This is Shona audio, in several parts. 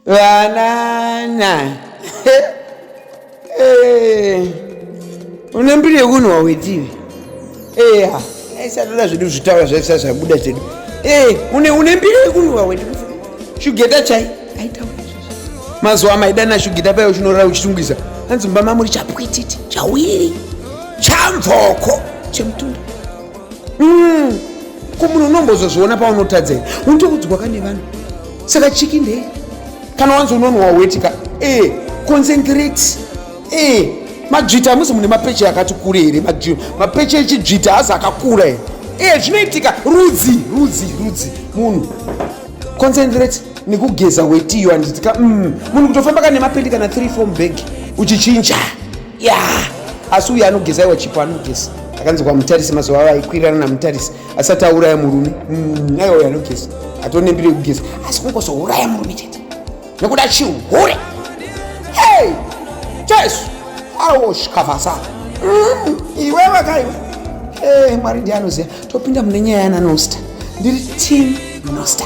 Banana. Unembile kunhuwa weti. Aisatola zvedu zvitaura zvakisa zvabuda tedu. Unembile kunhuwa weti. Shugeta chai. Aitaura. Mazuva maidana shugeta payo chinorara uchitungisa. Hanzi mba mamuri chapwititi, chawiri, chamvoko, chemutundo. Kumuno unombozozviona paunotadzai. Untokudzwa kane vanhu. Saka chiki ndei. Kana wanzi unonhuwa weti ka. Concentrate. Majita musi mune mapeche akati kure here. Mapeche echijita hazi akakura here. Zvinoitika rudzi. Munhu. Concentrate. Nekugeza wetiyo handitika. Munhu kutofamba kana nemapendi kana 3-4 bag. Uchichinja. Asi uyu anogeza iwa Chipo anogeza. Akanzi VaMutarisi mazuva ava aikwirana naMutarisi asati auraya murume. Aiwa uyu anogeza. Atonembire kugeza. Asi kungozouraya murume chete. Nekuda chihure. Jesu. Awo shikavasa. Iwe wakaiwa. Mwari ndianoziva. Topinda mune nyaya yanaNosta. Ndiri team Nosta.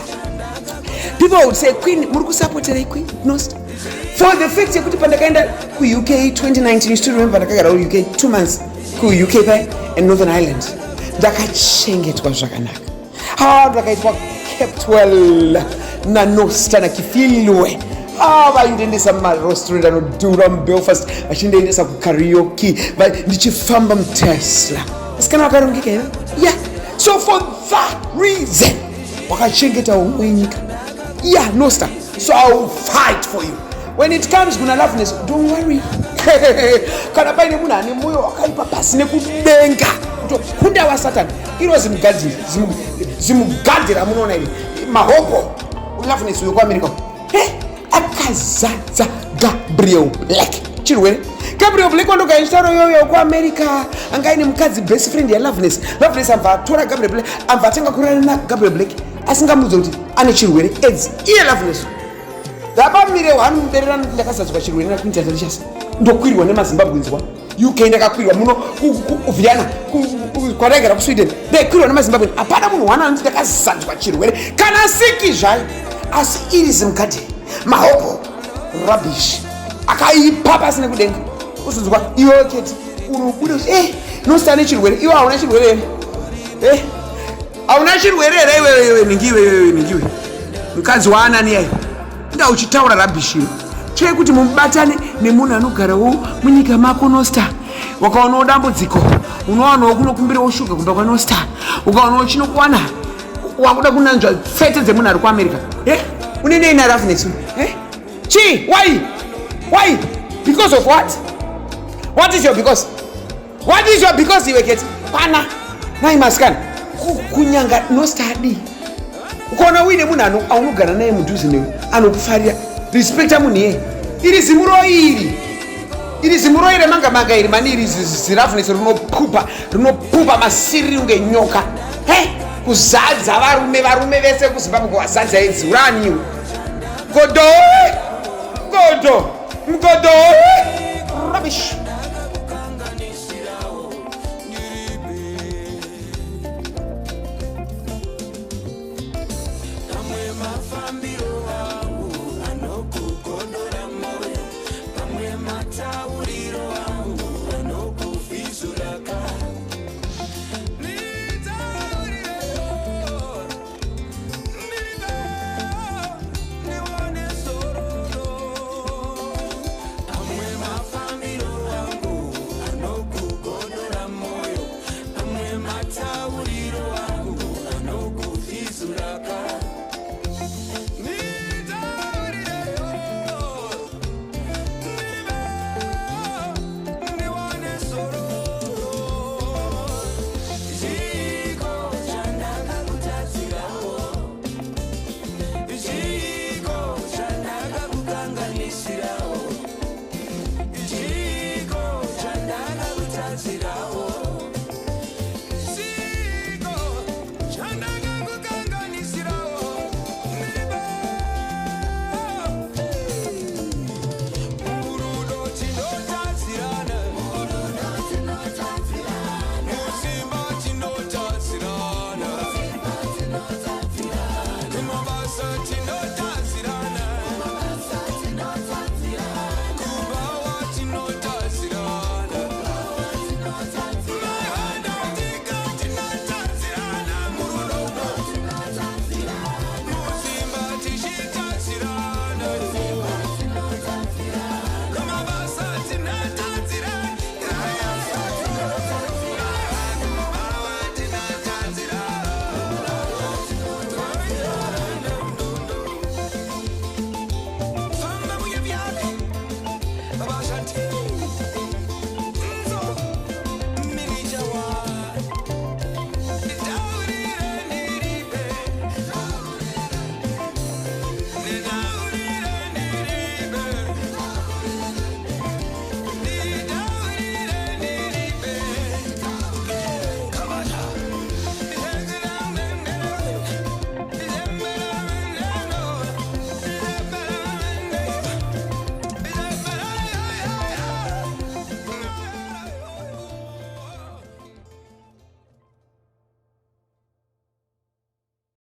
People would say, Queen, Muruku supported Queen Nosta. For the fact that pandakaenda ku UK 2019, you still remember pandakagara UK 2 months ku UK and Northern Ireland. Ndakachengetwa zvakanaka. Ndakaitwa kept well na Nosta na kifilwe. Vaindiendesa mumarestaurant anodhura muBelfast, vachindiendesa kukaraoke, ndichifamba muTesla. Asi kana vakarongeka ivo? Yeah. So for that reason, wakachengeta umwe nyika. Yeah, Nosta. So I will fight for you. When it comes to loveliness, don't worry. Kana paine munhu ane moyo wakaipa pasine kudenga kutokunda waSatani, iro zimugadhira munoona iri mahoko loveliness uyo kuAmerica. Akazadza Gabriel Black chirwere. Gabriel Black wando kaisharo yoyo kuAmerica anga ine mukadzi best friend ya Loveliness amva tora Gabriel Black amva atenga kurana na Gabriel Black asingamudza kuti ane chirwere AIDS iye Loveliness ndapamire wanu mubererano ndakasadzwa chirwere na Queen Tatichas ndokwirwa nemaZimbabwenzi UK ndakakwirwa muno kuViana kwaragara kuSweden ndekwirwa nemaZimbabwe apana munhu wana ndakasadzwa chirwere kana siki zvai asi iri zimkati mahoko rubbish akaipa pasine kudenga usuzwa iwe keti unobuda Nosta ane chirwere iwe hauna chirwere here hauna chirwere here iwe ningiwe mukadzi waanani yayi nda uchitaura rubbish chekuti mubatane nemunhu anogarawo munyika mako Nosta wakaonawo dambudziko unowanawo kunokumbirawo shuga kumba kwaNosta ukaonawo chinokwana wakuda kunanzva fete dzemunhu ari kuAmerica unene ina Loveliness why because of what is your because iwe keti pana nai maskana kunyanga Nosta adi ukaona uine munhu aunogara naye mudhuze newe anokufarira respecta munhu iye iri zimuro iri manga iri mani iri ziRoughness rinopupa masiri unge nyoka kuzadza varume vese kuZimbabwe kuwazadza idzi uraniwe Mgodo rubbish.